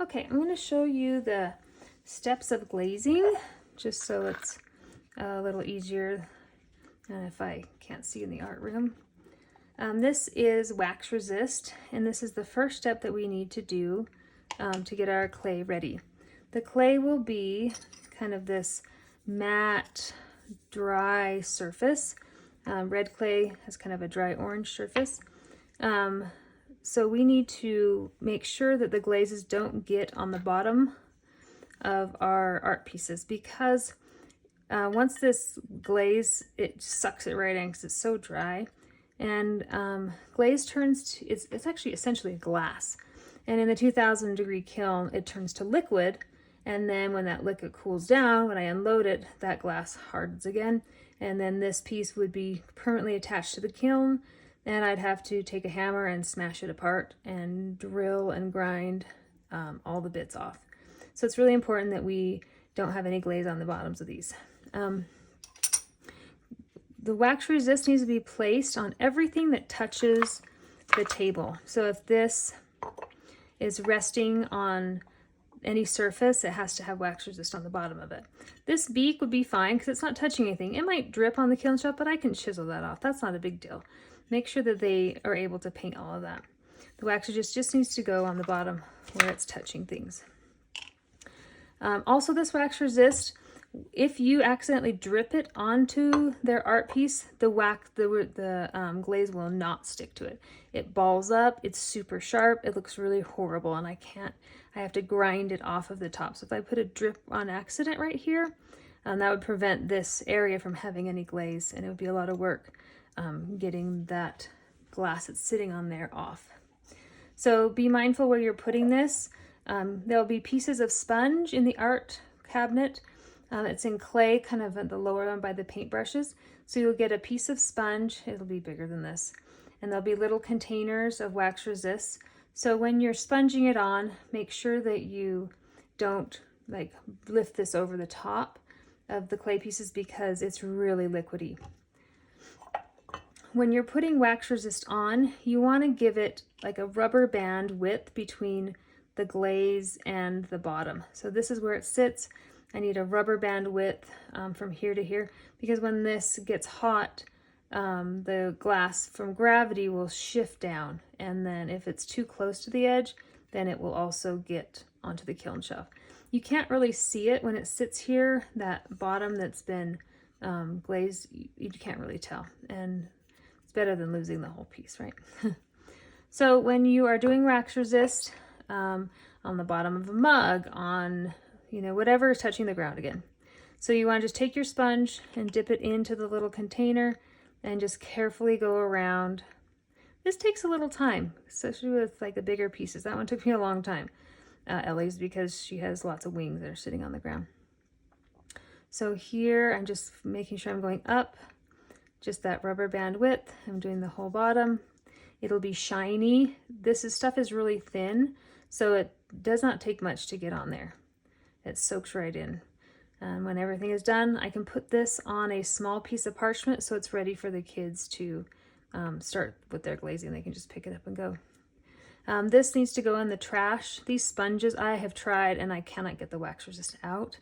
Okay, I'm going to show you the steps of glazing, just so it's a little easier if I can't see in the art room. This is wax resist, and this is the first step that we need to do to get our clay ready. The clay will be kind of this matte, dry surface. Red clay has kind of a dry orange surface. So we need to make sure that the glazes don't get on the bottom of our art pieces, because once this glaze, it sucks it right in because it's so dry. And glaze turns to, it's actually essentially a glass. And in the 2000-degree kiln, it turns to liquid. And then when that liquid cools down, when I unload it, that glass hardens again. And then this piece would be permanently attached to the kiln. And I'd have to take a hammer and smash it apart and drill and grind all the bits off. So it's really important that we don't have any glaze on the bottoms of these. The wax resist needs to be placed on everything that touches the table. So if this is resting on any surface, it has to have wax resist on the bottom of it. This beak would be fine because it's not touching anything. It might drip on the kiln shelf, but I can chisel that off. That's not a big deal. Make sure that they are able to paint all of that. The wax resist just needs to go on the bottom where it's touching things. Also, this wax resist, if you accidentally drip it onto their art piece, the glaze will not stick to it. It balls up, it's super sharp, it looks really horrible, and I have to grind it off of the top. So if I put a drip on accident right here, that would prevent this area from having any glaze, and it would be a lot of work getting that glass that's sitting on there off. So be mindful where you're putting this. There'll be pieces of sponge in the art cabinet. It's in clay, kind of at the lower one by the paintbrushes. So you'll get a piece of sponge, it'll be bigger than this. And there'll be little containers of wax resist. So when you're sponging it on, make sure that you don't like lift this over the top of the clay pieces because it's really liquidy. When you're putting wax resist on, you want to give it like a rubber band width between the glaze and the bottom. So this is where it sits. I need a rubber band width from here to here, because when this gets hot, the glass from gravity will shift down. And then if it's too close to the edge, then it will also get onto the kiln shelf. You can't really see it when it sits here, that bottom that's been glazed, you can't really tell. And it's better than losing the whole piece, right? So when you are doing wax resist on the bottom of a mug, on whatever is touching the ground again. So you want to just take your sponge and dip it into the little container and just carefully go around. This takes a little time, especially with like the bigger pieces. That one took me a long time, Ellie's, because she has lots of wings that are sitting on the ground. So here I'm just making sure I'm going up, just that rubber band width. I'm doing the whole bottom. It'll be shiny. Stuff is really thin, so it does not take much to get on there. It soaks right in. And when everything is done, I can put this on a small piece of parchment so it's ready for the kids to start with their glazing. They can just pick it up and go. This needs to go in the trash. These sponges I have tried and I cannot get the wax resist out.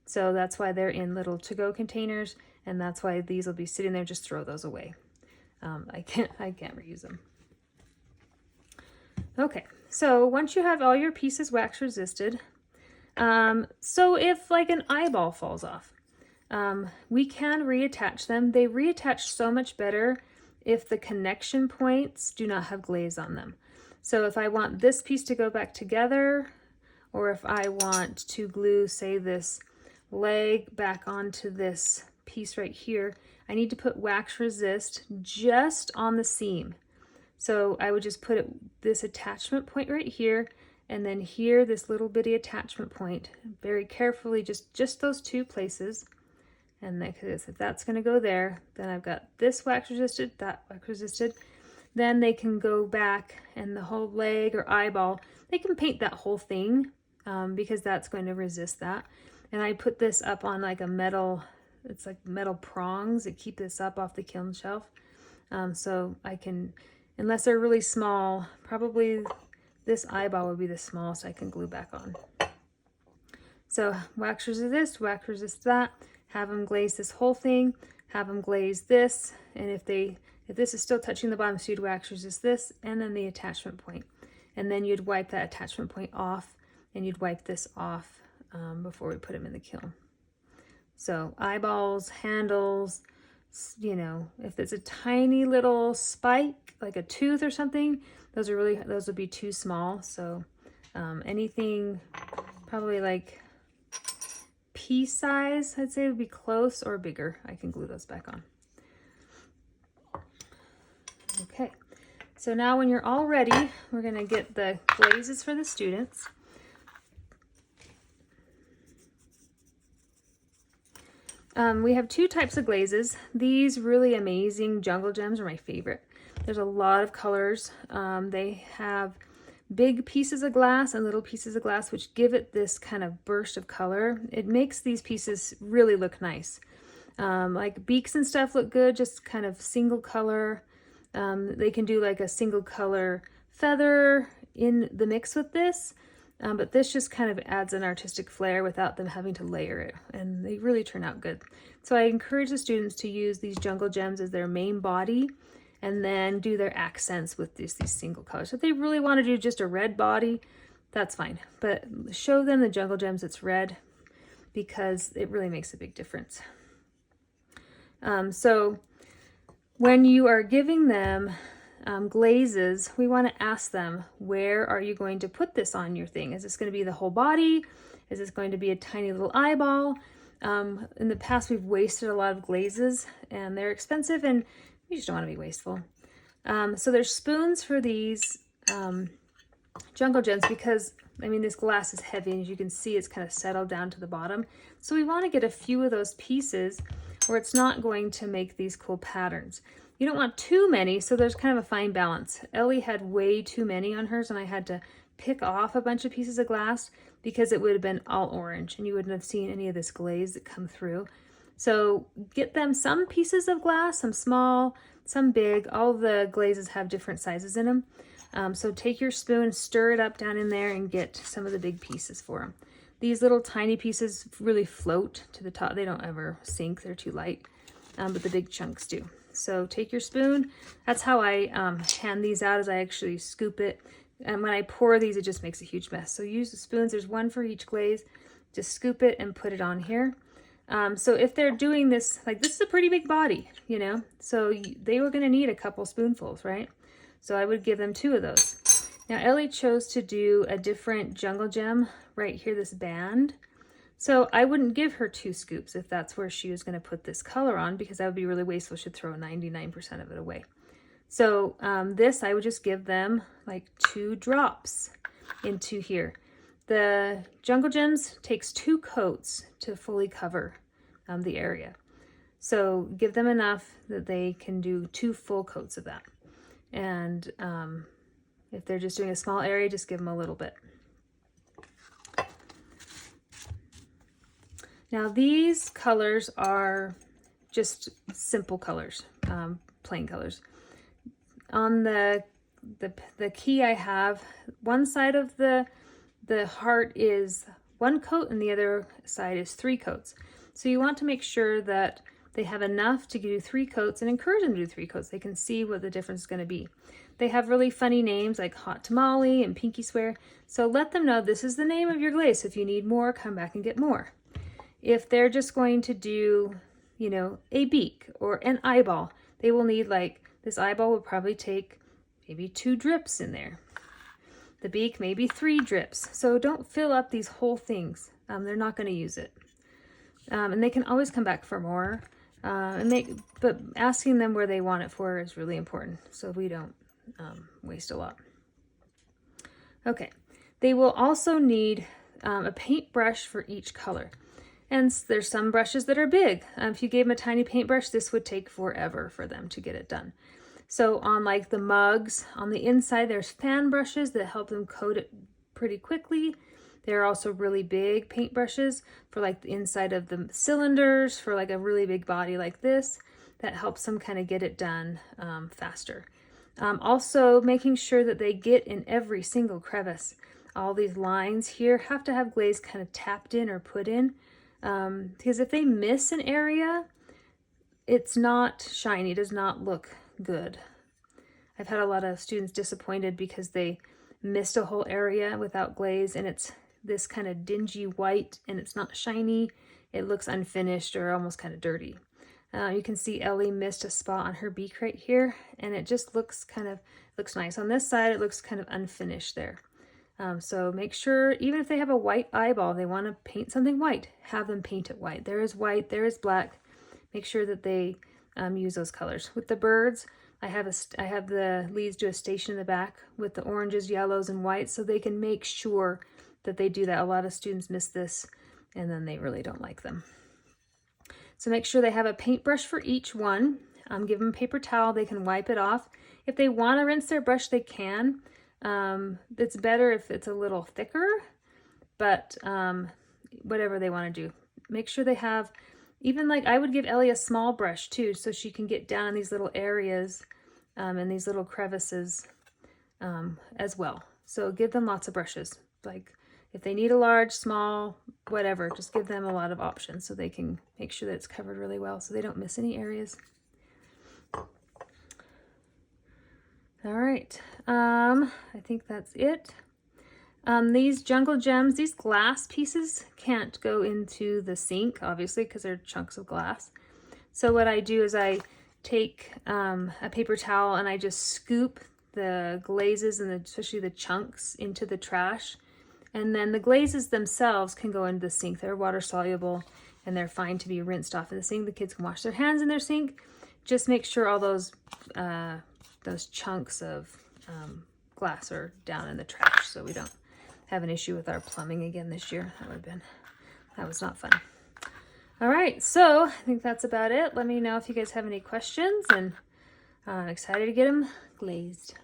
So that's why they're in little to-go containers, and that's why these will be sitting there. Just throw those away. I can't reuse them. Okay, so once you have all your pieces wax resisted, so if like an eyeball falls off, we can reattach them. They reattach so much better if the connection points do not have glaze on them. So if I want this piece to go back together, or if I want to glue, say, this leg back onto this piece right here, I need to put wax resist just on the seam. So I would just put this attachment point right here, and then here, this little bitty attachment point, very carefully, just those two places. And if that's gonna go there, then I've got this wax resisted, that wax resisted. Then they can go back, and the whole leg or eyeball, they can paint that whole thing because that's going to resist that. And I put this up on like a metal, it's like metal prongs that keep this up off the kiln shelf. So I can, unless they're really small, probably this eyeball would be the smallest I can glue back on. So wax resist this, wax resist that, have them glaze this whole thing, have them glaze this, and if this is still touching the bottom, so you'd wax resist this, and then the attachment point. And then you'd wipe that attachment point off, and you'd wipe this off before we put them in the kiln. So eyeballs, handles, you know, if it's a tiny little spike, like a tooth or something, those would be too small. So anything probably like pea size, I'd say would be close, or bigger. I can glue those back on. Okay, so now when you're all ready, we're gonna get the glazes for the students. We have two types of glazes. These really amazing jungle gems are my favorite. There's a lot of colors. They have big pieces of glass and little pieces of glass, which give it this kind of burst of color. It makes these pieces really look nice. Like beaks and stuff look good, just kind of single color. They can do like a single color feather in the mix with this. But this just kind of adds an artistic flair without them having to layer it, and they really turn out good. So I encourage the students to use these jungle gems as their main body and then do their accents with these single colors. If they really want to do just a red body, that's fine, but show them the jungle gems that's red because it really makes a big difference. So when you are giving them glazes, we want to ask them, where are you going to put this on your thing? Is this going to be the whole body? Is this going to be a tiny little eyeball? In the past, we've wasted a lot of glazes, and they're expensive, and you just don't want to be wasteful. So there's spoons for these jungle gems because, I mean, this glass is heavy, and as you can see, it's kind of settled down to the bottom. So we want to get a few of those pieces where it's not going to make these cool patterns. You don't want too many, so there's kind of a fine balance. Ellie had way too many on hers, and I had to pick off a bunch of pieces of glass because it would have been all orange, and you wouldn't have seen any of this glaze that come through. So get them some pieces of glass, some small, some big. All the glazes have different sizes in them. So take your spoon, stir it up down in there, and get some of the big pieces for them. These little tiny pieces really float to the top. They don't ever sink, they're too light, but the big chunks do. So take your spoon. That's how I hand these out, is I actually scoop it. And when I pour these, it just makes a huge mess. So use the spoons. There's one for each glaze. Just scoop it and put it on here. So if they're doing this, like this is a pretty big body, you know, so they were going to need a couple spoonfuls, right? So I would give them 2 of those. Now Ellie chose to do a different jungle gem right here, this band. So I wouldn't give her 2 scoops if that's where she was going to put this color on, because that would be really wasteful. She'd throw 99% of it away. So this, I would just give them like 2 drops into here. The jungle gems takes 2 coats to fully cover the area. So give them enough that they can do 2 full coats of that. And if they're just doing a small area, just give them a little bit. Now these colors are just simple colors, plain colors. On the key I have, one side of the heart is 1 coat and the other side is 3 coats. So you want to make sure that they have enough to do 3 coats, and encourage them to do 3 coats. They can see what the difference is going to be. They have really funny names like Hot Tamale and Pinky Swear. So let them know this is the name of your glaze. If you need more, come back and get more. If they're just going to do, you know, a beak or an eyeball, they will need, like, this eyeball would probably take maybe 2 drips in there. The beak, maybe 3 drips. So don't fill up these whole things. They're not going to use it. And they can always come back for more. But asking them where they want it for is really important, so we don't waste a lot. Okay, they will also need a paintbrush for each color. And there's some brushes that are big. If you gave them a tiny paintbrush, this would take forever for them to get it done. So on like the mugs, on the inside, there's fan brushes that help them coat it pretty quickly. There are also really big paintbrushes for like the inside of the cylinders, for like a really big body like this, that helps them kind of get it done faster. Also making sure that they get in every single crevice. All these lines here have to have glaze kind of tapped in or put in, because if they miss an area, it's not shiny, does not look good. I've had a lot of students disappointed because they missed a whole area without glaze and it's this kind of dingy white and it's not shiny. It looks unfinished or almost kind of dirty. You can see Ellie missed a spot on her beak right here and it just looks nice. On this side, it looks kind of unfinished there. So make sure, even if they have a white eyeball, they want to paint something white, have them paint it white. There is white, there is black. Make sure that they use those colors. With the birds, I have the leads do a station in the back with the oranges, yellows, and whites, so they can make sure that they do that. A lot of students miss this, and then they really don't like them. So make sure they have a paintbrush for each one. Give them a paper towel. They can wipe it off. If they want to rinse their brush, they can. It's better if it's a little thicker, but whatever they want to do. Make sure they have, even like I would give Ellie a small brush too, so she can get down in these little areas and these little crevices as well. So give them lots of brushes. Like if they need a large, small, whatever, just give them a lot of options so they can make sure that it's covered really well so they don't miss any areas. All right, I think that's it. These Jungle Gems, these glass pieces can't go into the sink, obviously, because they're chunks of glass. So what I do is I take a paper towel and I just scoop the glazes and especially the chunks into the trash. And then the glazes themselves can go into the sink. They're water soluble and they're fine to be rinsed off in the sink. The kids can wash their hands in their sink. Just make sure all those chunks of glass are down in the trash so we don't have an issue with our plumbing again this year. That was not fun. All right, so I think that's about it. Let me know if you guys have any questions, and I'm excited to get them glazed.